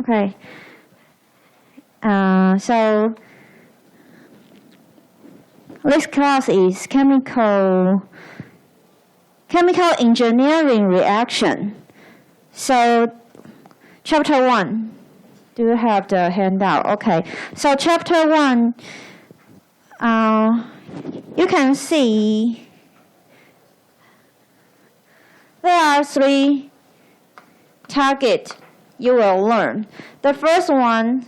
Okay. So this class is chemical engineering reaction. So chapter 1. Do you have the handout? Okay. So chapter 1, you can see there are 3 targets you will learn. The first one,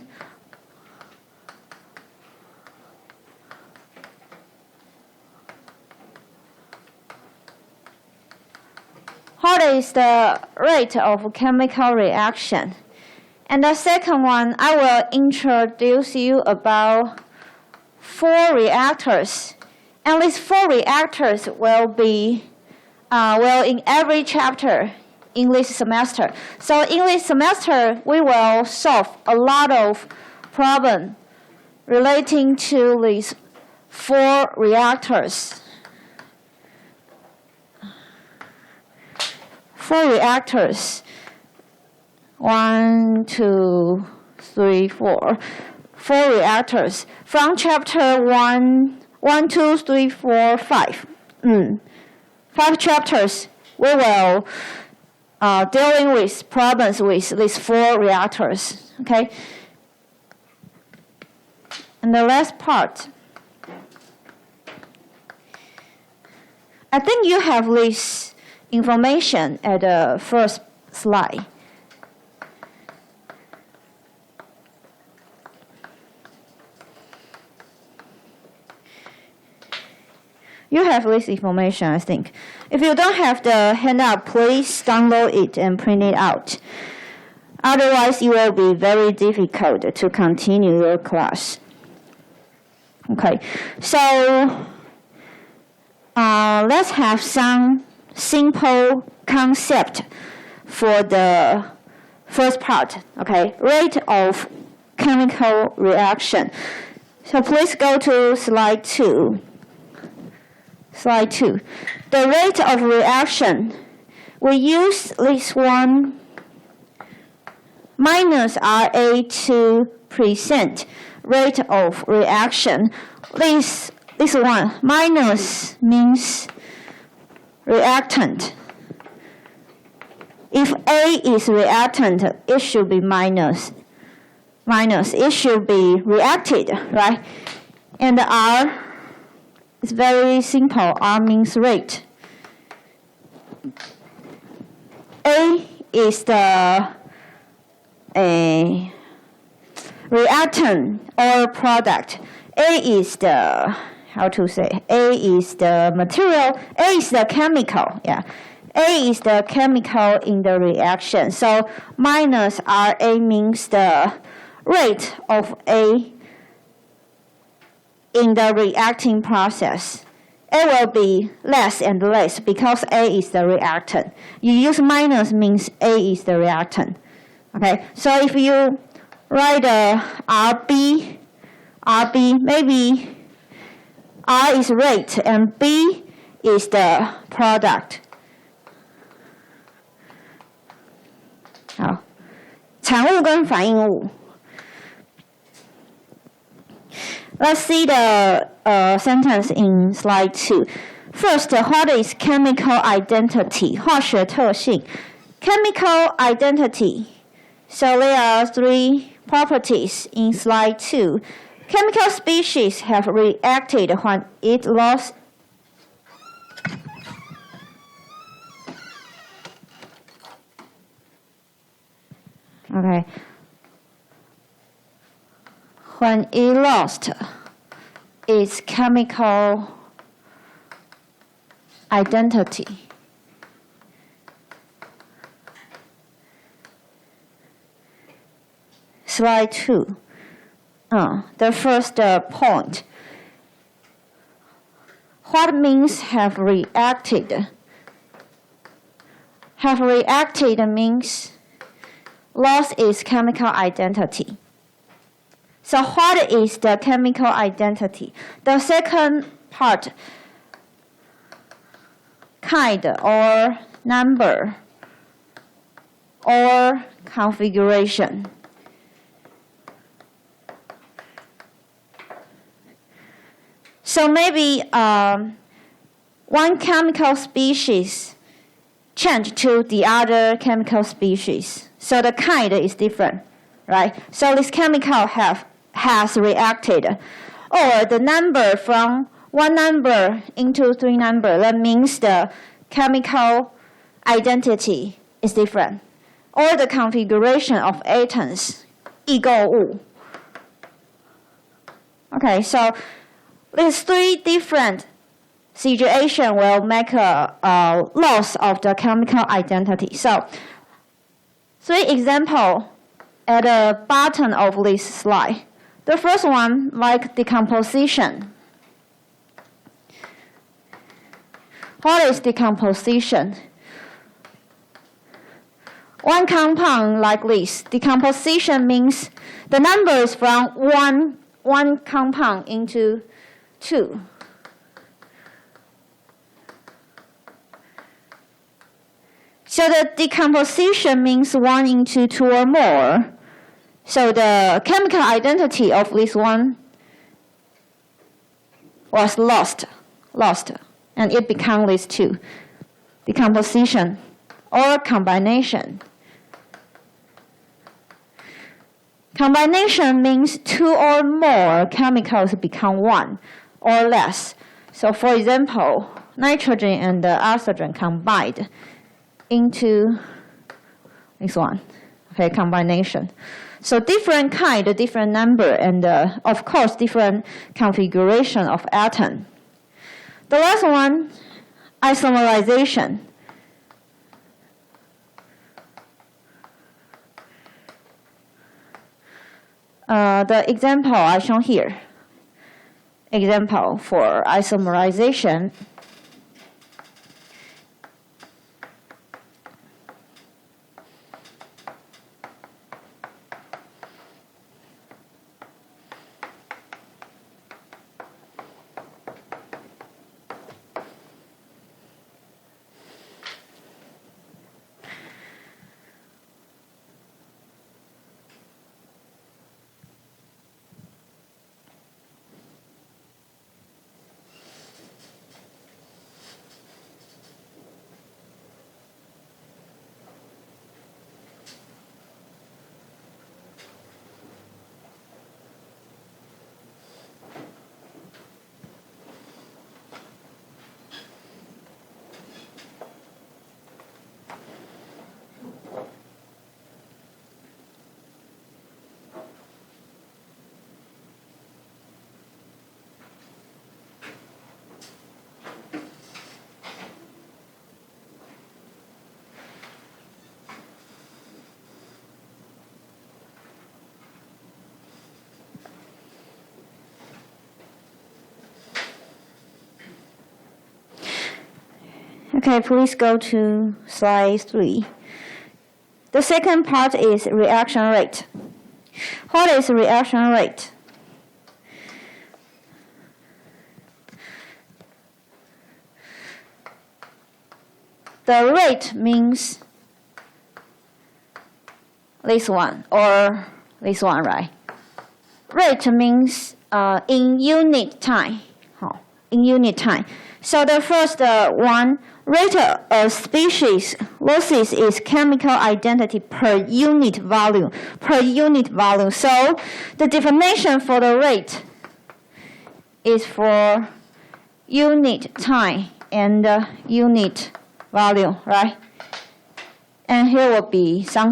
what is the rate of chemical reaction? And the second one, I will introduce you about 4 reactors. And these 4 reactors will be in every chapter in this semester. So in this semester, we will solve a lot of problems relating to these 4 reactors. 4 reactors. 1, 2, 3, 4. 4 reactors from chapter 1, 2, 3, 4, 5. 5 chapters. We will dealing with problems with these 4 reactors. Okay. And the last part. I think you have this information at the first slide. You have this information, I think. If you don't have the handout, please download it and print it out. Otherwise, it will be very difficult to continue your class. Okay, so let's have some simple concept for the first part. Okay, rate of chemical reaction. So please go to slide 2. Slide 2. The rate of reaction, we use this one minus RA to present rate of reaction. This one, minus means reactant. If A is reactant, it should be minus. It should be reacted, right? And R, it's very simple. R means rate. A is the reactant or product. A is the, how to say, A is the material. A is the chemical, yeah. A is the chemical in the reaction. So minus RA means the rate of A in the reacting process. A will be less and less because A is the reactant. You use minus means A is the reactant. Okay, so if you write RB, maybe R is rate and B is the product. 好，产物跟反应物。Let's see the sentence in slide 2. First, what is chemical identity? 化学特性。Chemical identity. So there are 3 properties in slide 2. Chemical species have reacted when it lost when it lost its chemical identity. Slide 2. The first point. What means have reacted? Have reacted means lost its chemical identity. So what is the chemical identity? The second part, kind or number or configuration. So maybe one chemical species change to the other chemical species. So the kind is different, right? So this chemical has reacted. Or the number from one number into three number, that means the chemical identity is different. Or the configuration of atoms, 异构物. Okay, so these three different situations will make a loss of the chemical identity. So, three examples at the bottom of this slide. The first one, like decomposition. What is decomposition? One compound like this. Decomposition means the number is from one compound into two. So the decomposition means 1 into 2 or more. So the chemical identity of this one was lost, and it became these two. Decomposition or combination. Combination means 2 or more chemicals become 1 or less. So for example, nitrogen and oxygen combined into this one, okay, combination. So different kind, different number, and of course different configuration of atom. The last one, isomerization. The example I shown here. Example for isomerization. Okay, please go to slide 3. The second part is reaction rate. What is reaction rate? The rate means this one or this one, right? Rate means in unit time. In unit time. So the first one, rate of species losses is chemical identity per unit volume. So the definition for the rate is for unit time and unit volume, right? And here will be some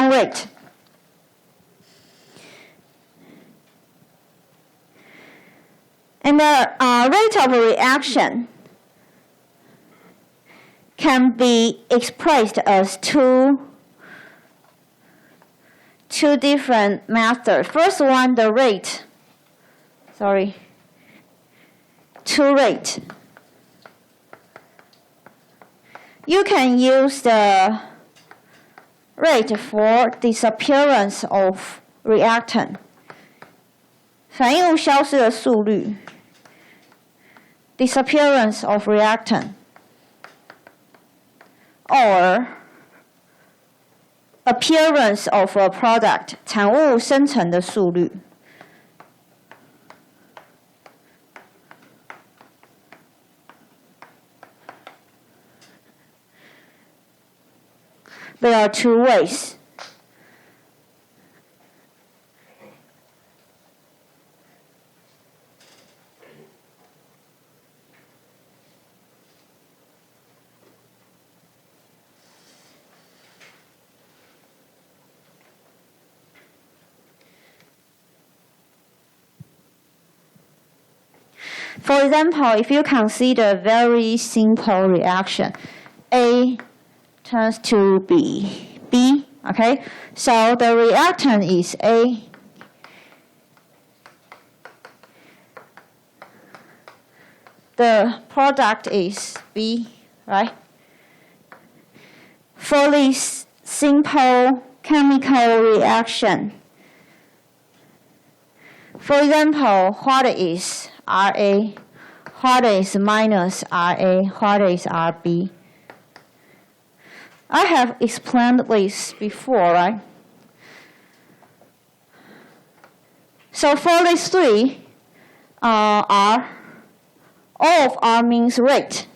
rate. And the rate of reaction can be expressed as two different methods. First one, the rate. To rate. You can use the rate for disappearance of reactant. 反应物消失的速率 disappearance of reactant, or appearance of a product 产物生成的速率 are two ways. For example, if you consider a very simple reaction, A turns to B, okay? So the reactant is A. The product is B, right? For this simple chemical reaction, for example, what is Ra? What is minus Ra? What is Rb? I have explained this before, right? So for these three, R, all of R means rate.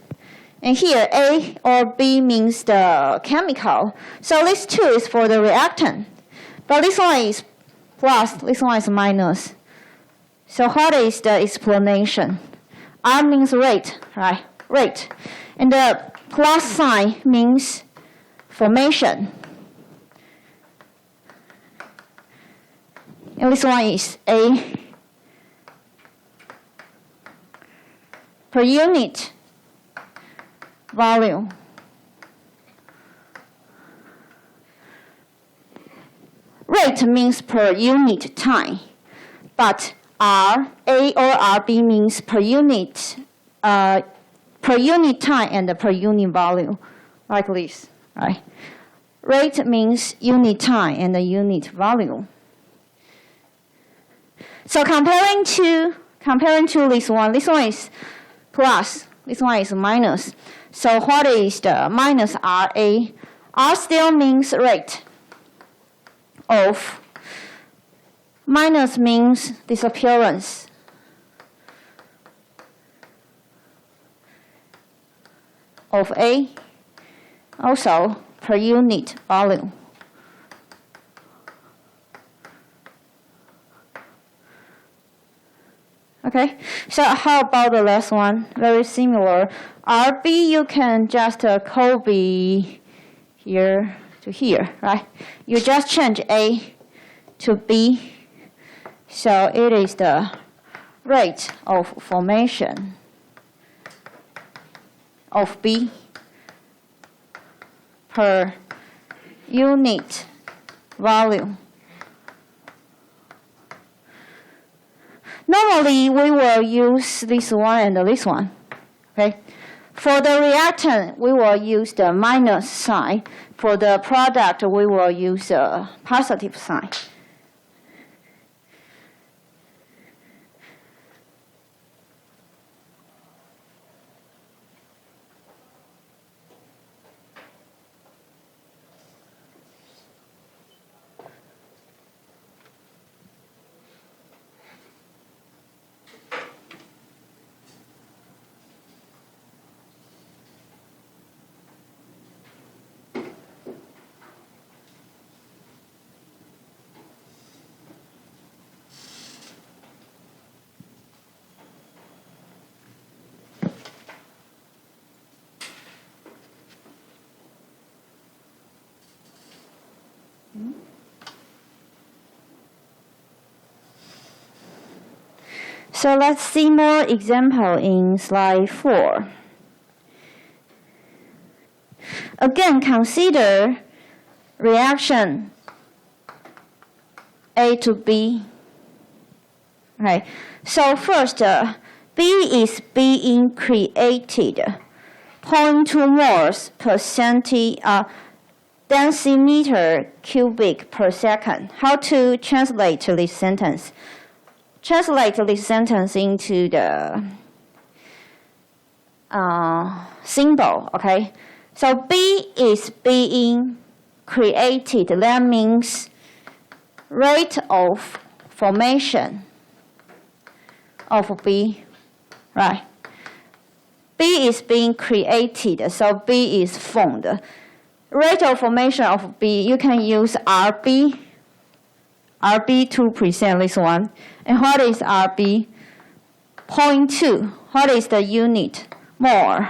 And here, A or B means the chemical. So this 2 is for the reactant. But this one is plus, this one is minus. So what is the explanation? R means rate, right? Rate. And the plus sign means formation. And this one is A per unit volume. Rate means per unit time, but R, A or Rb means per unit time and per unit volume, like this, right? Rate means unit time and the unit volume. So comparing to this one is plus, this one is minus. So what is the minus Ra? R still means rate of. Minus means disappearance. Of A, also per unit volume. Okay, so how about the last one? Very similar. Rb, you can just copy here to here, right? You just change A to B. So it is the rate of formation of B per unit volume. Normally, we will use this one and this one, okay? For the reactant, we will use the minus sign. For the product, we will use a positive sign. So let's see more example in slide 4. Again, consider reaction A to B. Okay. So first, B is being created 0.2 moles per decimeter cubic per second. How to translate this sentence? Translate this sentence into the symbol, okay? So B is being created. That means rate of formation of B, right? B is being created, so B is formed. rate of formation of B, you can use RB. RB 2%, this one. And what is RB? 0.2. What is the unit? Mole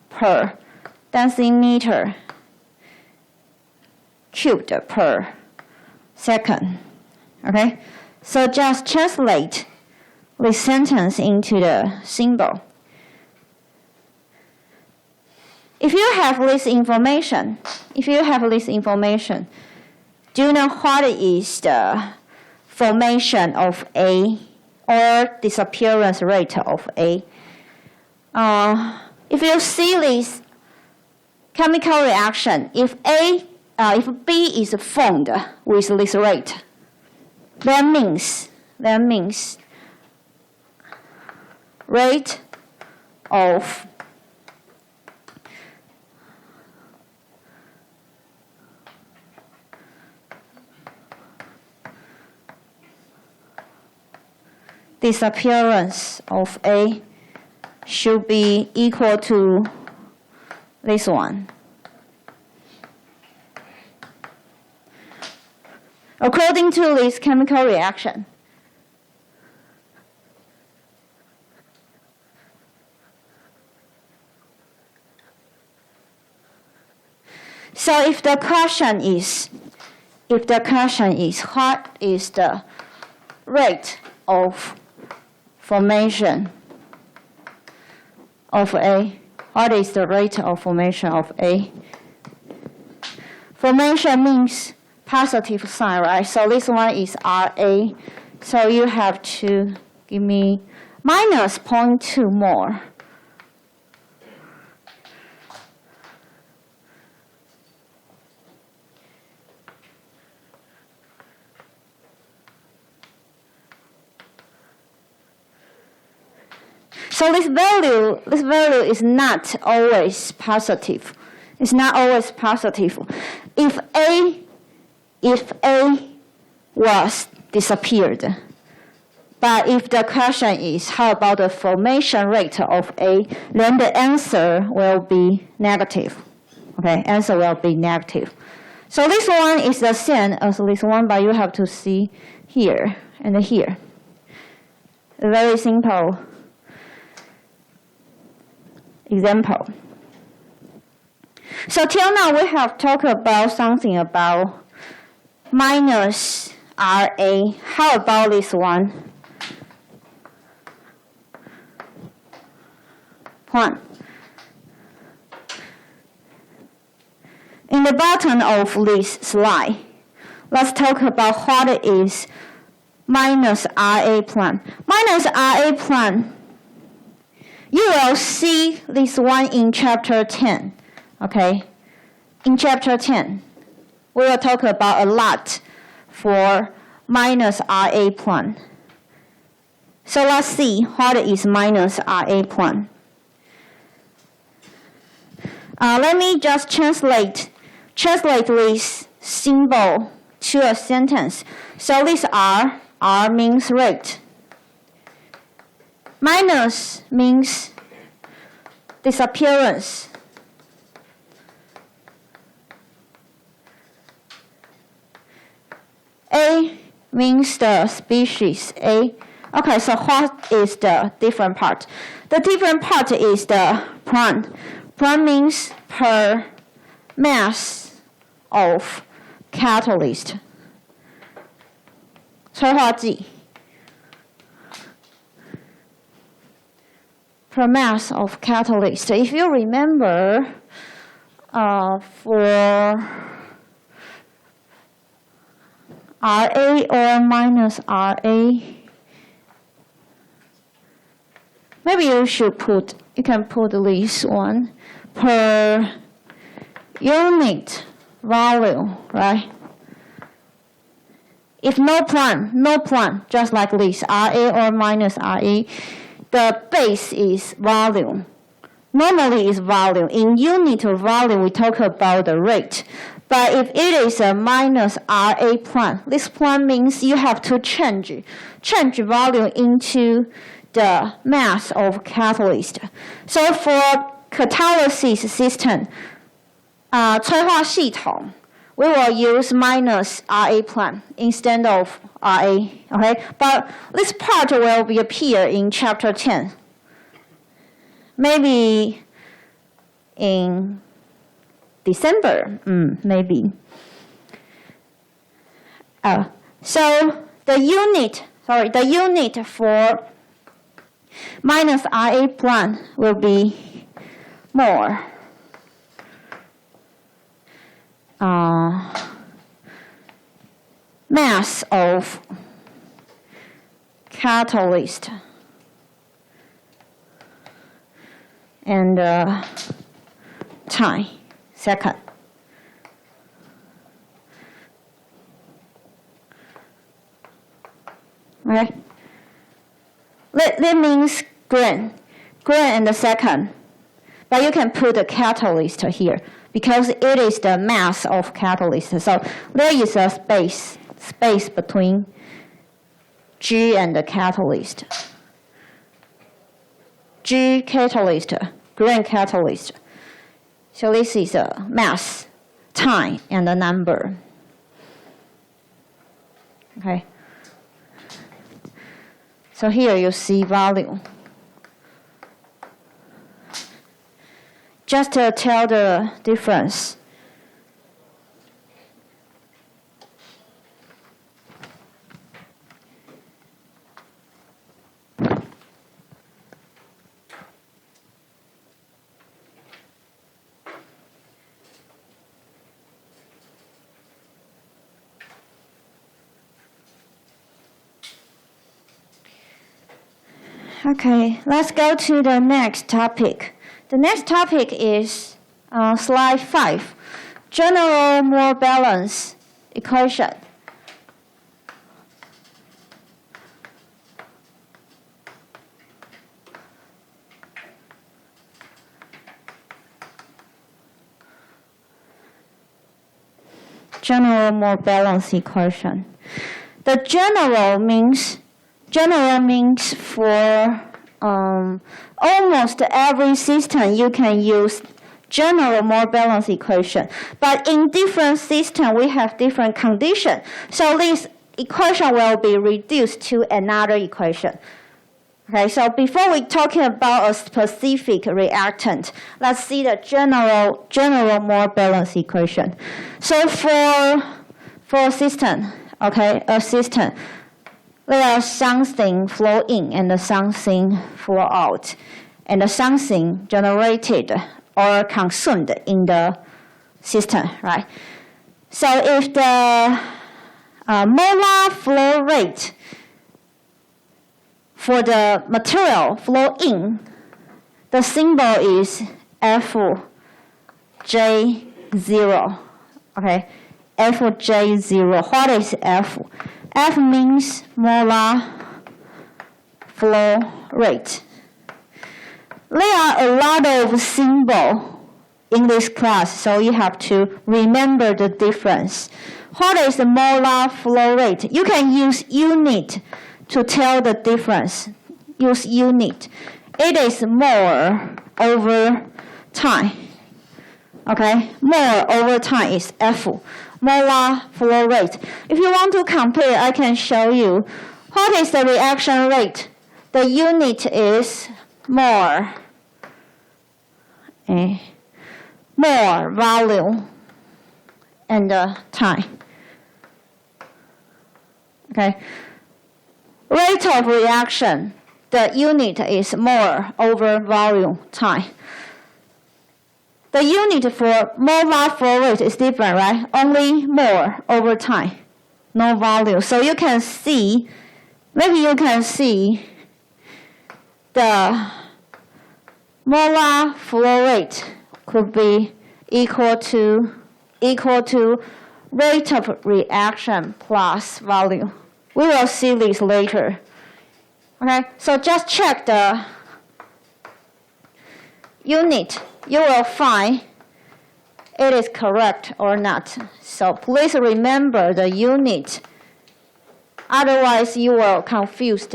per decimeter cubed per second. Okay? So just translate this sentence into the symbol. If you have this information, do you know what is the formation of A or disappearance rate of A? If you see this chemical reaction, if B is formed with this rate, that means rate of disappearance of A should be equal to this one. According to this chemical reaction. So if the question is what is the rate of formation of A? What is the rate of formation of A? Formation means positive sign, right? So this one is RA. So you have to give me minus 0.2 more. So this value is not always positive. It's not always positive. If A was disappeared, but if the question is how about the formation rate of A, then the answer will be negative. Okay, answer will be negative. So this one is the same as this one, but you have to see here and here. Very simple example. So till now we have talked about something about minus RA. How about this one? 1. In the bottom of this slide, let's talk about what is minus RA plan. Minus RA plan, you will see this one in chapter 10. Okay? In chapter 10, we will talk about a lot for minus RA plan. So let's see what is minus RA plan. Let me just translate this symbol to a sentence. So this R means rate. Minus means disappearance. A means the species A. Okay, so what is the different part? The different part is the plan. Plan means per mass of catalyst. 催化剂 per mass of catalyst. If you remember, for RA or minus RA, maybe you can put this one per unit volume, right? If no plan, just like this, RA or minus RA, the base is volume. Normally it's volume. In unit of volume, we talk about the rate. But if it is a minus RA plan, this plan means you have to change volume into the mass of catalyst. So for catalysis system, 催化系统 we will use minus RA prime instead of RA, okay? But this part will be appear in chapter 10. Maybe in December, maybe. So the unit for minus RA prime will be more. Mass of catalyst and time, second. Okay. That means green and the second. But you can put the catalyst here because it is the mass of catalyst. So there is a space between G and the catalyst. G catalyst, green catalyst. So this is a mass, time, and a number. Okay. So here you see value. Just to tell the difference. Okay, let's go to the next topic. The next topic is slide 5, general Moore balance equation. General Moore balance equation. The general means for almost every system you can use general Moore balance equation. But in different systems, we have different conditions. So this equation will be reduced to another equation. Okay, so before we talking about a specific reactant, let's see the general Moore balance equation. So for a system, okay, a system, there are something flow in and something flow out, and something generated or consumed in the system, right? So if the molar flow rate for the material flow in, the symbol is Fj0, okay? Fj0, what is F? F means molar flow rate. There are a lot of symbols in this class, so you have to remember the difference. What is the molar flow rate? You can use unit to tell the difference. Use unit. It is more over time. Okay, more over time is F. Molar flow rate. If you want to compare, I can show you. What is the reaction rate? The unit is more. More volume and time. Okay. Rate of reaction. The unit is more over volume time. The unit for molar flow rate is different, right? Only more over time, no volume. So you can see, maybe you can see the molar flow rate could be equal to rate of reaction plus volume. We will see this later. Okay, so just check the unit. You will find it is correct or not. So please remember the unit. Otherwise, you will confused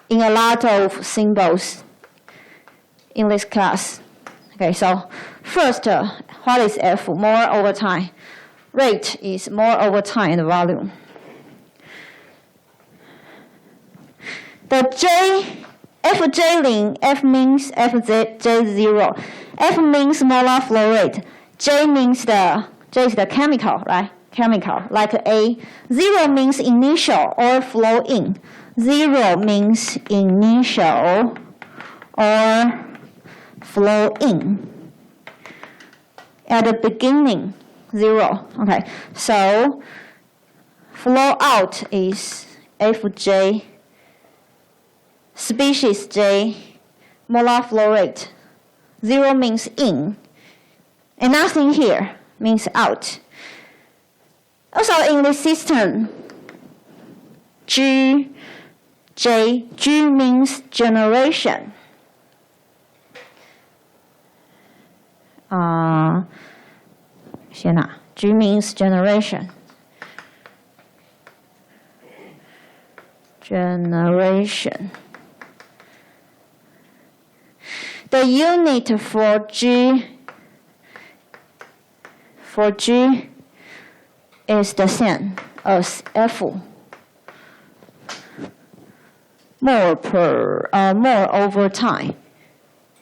in a lot of symbols in this class. Okay, so First, what is F? More over time. Rate is more over time and volume. The Fj link, F means Fj0. F means molar flow rate. J is the chemical, right? Chemical, like A. 0 means initial or flow in. 0 means initial or flow in. At the beginning, 0. Okay, so flow out is Fj, species J, molar flow rate. 0 means in, and nothing here means out. Also in this system, G means generation. G means generation. Generation. The unit for G is the same as F. More over time,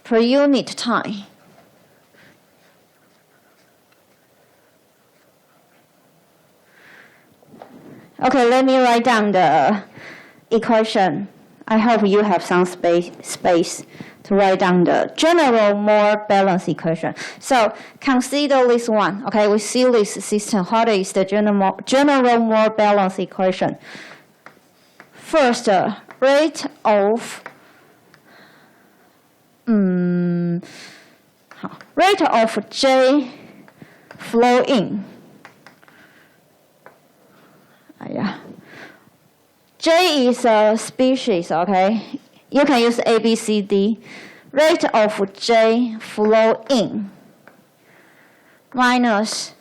per unit time. Okay, let me write down the equation. I hope you have some space to write down the general more balanced equation. So consider this one. Okay, we see this system. What is the general more balanced equation? First, rate of J flow in. J is a species, okay? You can use A, B, C, D. Rate of J flow in minus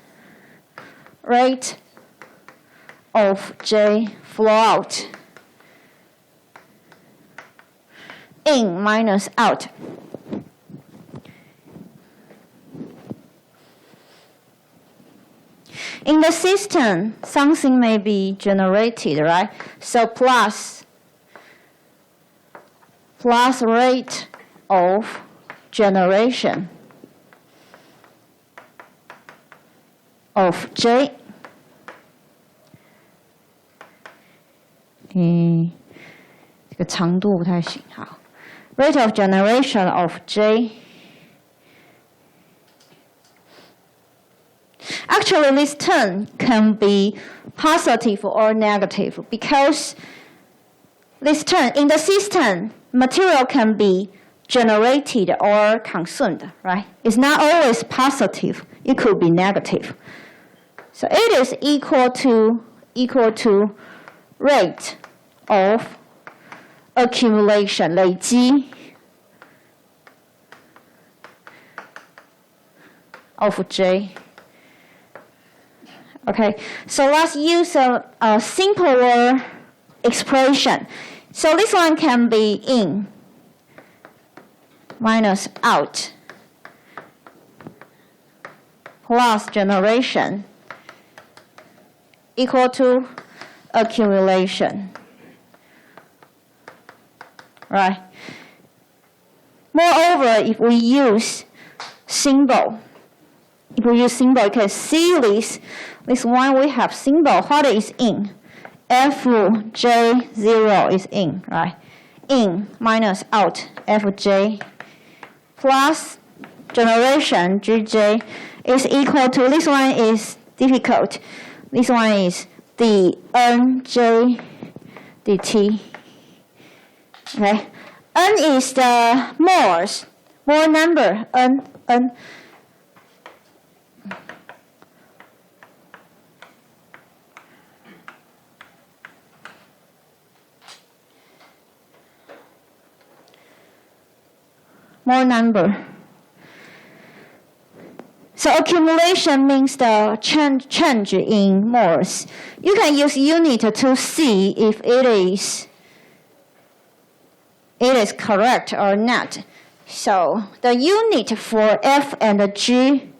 rate of J flow out. In minus out. In the system, something may be generated, right? So plus rate of generation of J.这个长度不太行，好。Rate of generation of J. Actually, this term can be positive or negative because this term in the system, material can be generated or consumed, right? It's not always positive. It could be negative. So it is equal to rate of accumulation, 累积 of J. Okay, so let's use a simpler expression. So this one can be in minus out plus generation equal to accumulation. Right. Moreover, if we use symbol, you can see this one we have symbol. What is in? Fj0 is in, right? In minus out, Fj plus generation, Gj is equal to, this one is difficult. This one is dNj dt. Okay, N is the moles, mole number, N. More number. So accumulation means the change in moles. You can use unit to see if it is correct or not. So the unit for F and G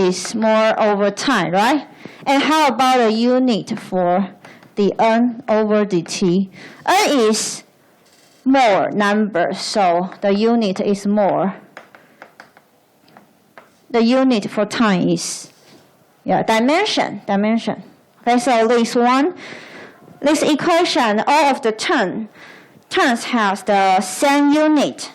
is more over time, right? And how about the unit for the N over dt? N is more number, so the unit is more. The unit for time is dimension. Okay, so this equation, all of the terms has the same unit.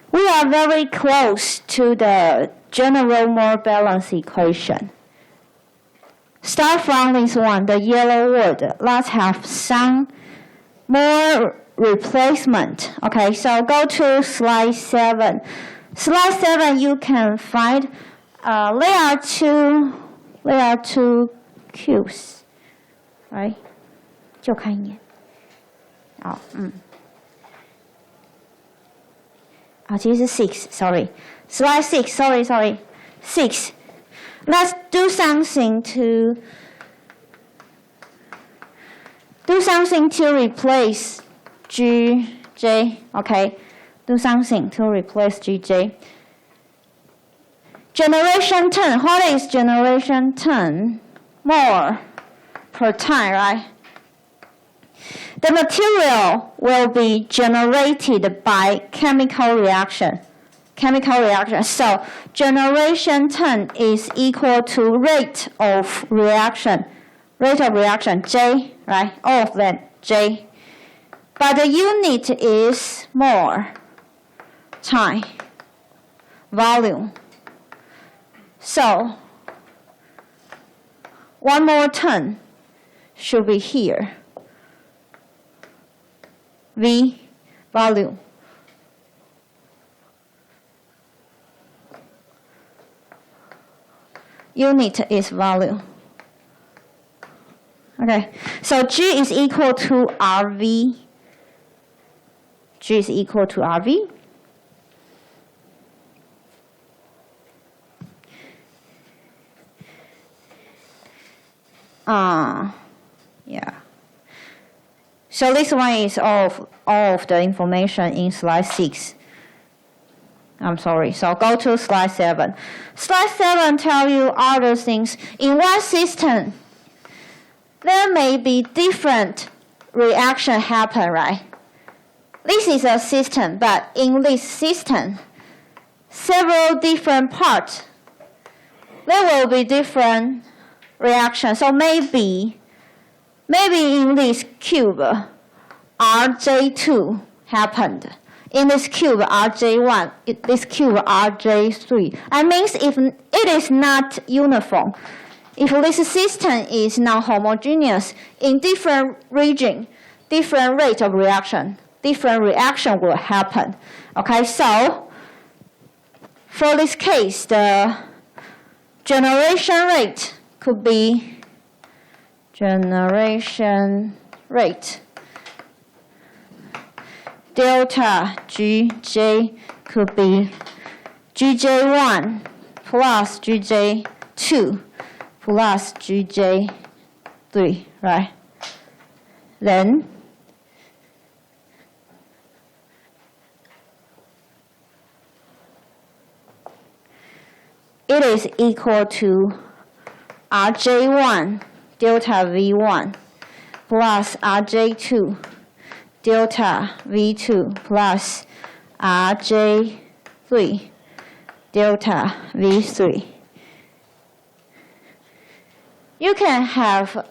We are very close to the general Moore balance equation. Start from this one, the yellow word. Let's have some more replacement. Okay, so go to slide 7. Slide 7, you can find there are two cubes, right? 就看一眼。好，其实是 6, sorry. Slide 6, sorry. 6. Let's do something to replace GJ, okay? Do something to replace GJ. Generation turn, what is generation turn? More per time, right? The material will be generated by chemical reaction. So generation turn is equal to rate of reaction, J, right? All of them, J. But the unit is more time, volume. So one more turn should be here. V, volume. Unit is volume. Okay, so G is equal to RV. G is equal to RV. Yeah. So this one is all of the information in slide 6. I'm sorry. So go to slide 7. Slide 7 tells you other things. In one system, there may be different reaction happen, right? This is a system, but in this system, several different parts, there will be different reactions. So maybe in this cube, RJ2 happened. In this cube, RJ1, this cube, RJ3. That means if it is not uniform, if this system is not homogeneous, in different region, different rate of reaction, different reaction will happen. Okay, so for this case, the generation rate could be generation rate. Delta Gj could be Gj1 plus Gj2 plus Gj3, right? Then it is equal to Rj1 delta V1 plus Rj2 delta V2 plus Rj3 delta V3. you can have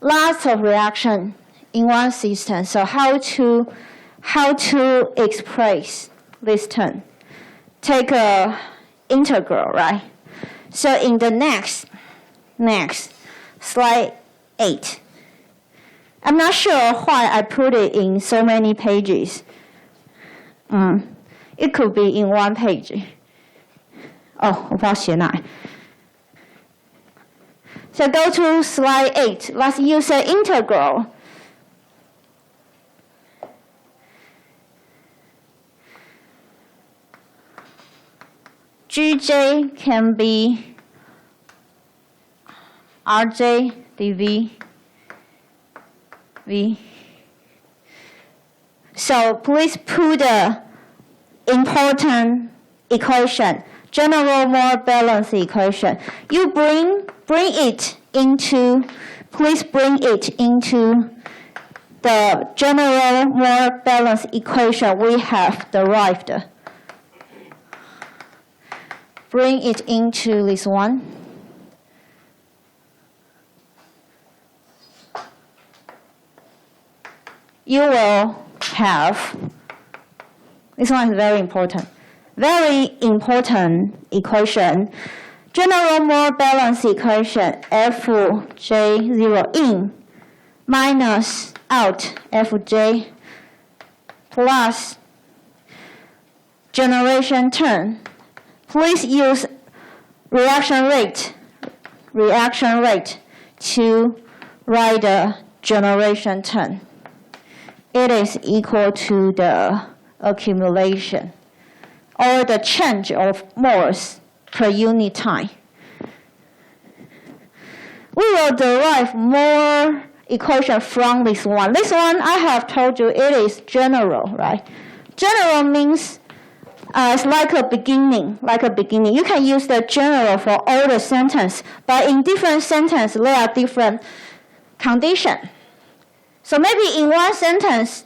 lots of reaction in one system. So how to express this term? Take a integral, right? So in the next slide 8. I'm not sure why I put it in so many pages. It could be in one page. Oh, 我不知道写哪。So go to slide 8. Let's use an integral. Gj can be Rj dv v. So please put the important equation, general more balanced equation. You please bring it into the general more balanced equation we have derived. Bring it into this one. You will have, this one is very important equation. General more balanced equation Fj0 in minus out Fj plus generation term. Please use reaction rate to write the generation term. It is equal to the accumulation or the change of moles per unit time. We will derive more equation from this one. This one I have told you it is general, right? General means it's like a beginning. You can use the general for all the sentence, but in different sentence there are different conditions. So maybe in one sentence,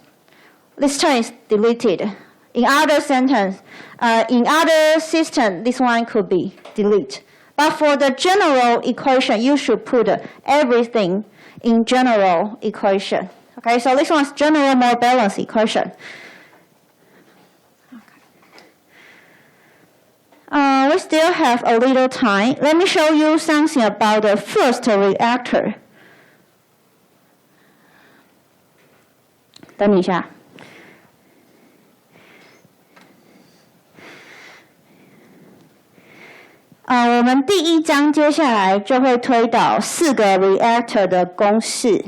this term is deleted. In other sentence, in other system, this one could be deleted. But for the general equation, you should put everything in general equation. Okay, so this one is general more balanced equation. We still have a little time. Let me show you something about the first reactor. 等你一下。我们第一章接下来就会推导4个 reactor 的公式。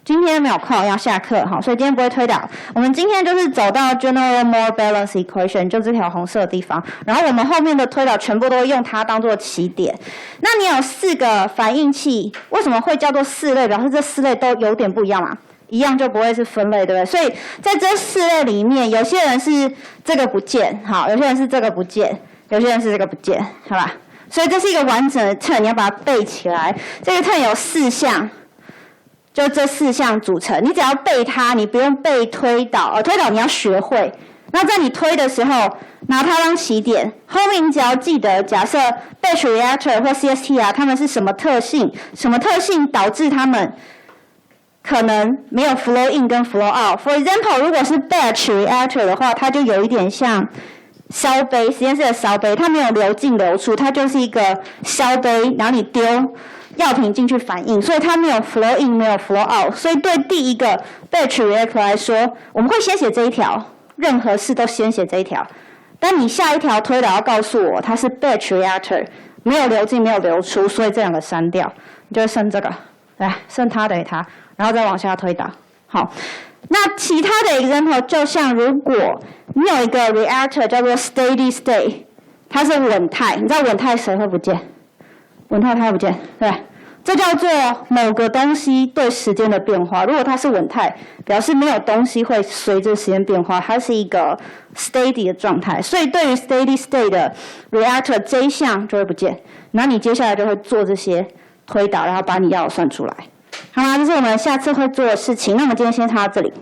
今天没有空，要下课哈，所以今天不会推导。我们今天就是走到 general more balanced equation， 就这条红色的地方。然后我们后面的推导全部都会用它当做起点。那你有4个反应器，为什么会叫做4类？表示这4类都有点不一样嘛。一样就不会是分类，对不对？所以在这4类里面，有些人是这个不见，好，有些人是这个不见，有些人是这个不见，好吧？所以这是一个完整的 term， 你要把它背起来。这个 term 有4项，就这4项组成。你只要背它，你不用背推导，推导你要学会。那在你推的时候，拿它当起点，后面你只要记得，假设 batch reactor 或 CST 它们是什么特性，什么特性导致它们可能没有 flow in 跟 flow out。 For example， 如果是 batch reactor 的话，它就有一点像烧杯，实验室的烧杯，它没有流进流出，它就是一个烧杯，然后你丢药品进去反应，所以它没有 flow in， 没有 flow out。所以对第一个 batch reactor 来说，我们会先写这一条，任何事都先写这一条。但你下一条推导要告诉我它是 batch reactor， 没有流进，没有流出，所以这两个删掉，你就会剩这个，来，剩它等于它。然后再往下推导。好，那其他的 example 就像如果你有一个 reactor 叫做 steady state， 它是稳态，你知道稳态谁会不见？稳态它会不见，对吧？这叫做某个东西对时间的变化。如果它是稳态，表示没有东西会随着时间变化，它是一个 steady 的状态。所以对于 steady state 的 reactor 这一项就会不见，然后你接下来就会做这些推导，然后把你要的算出来。好啦，这是我们下次会做的事情。那我们今天先上到这里。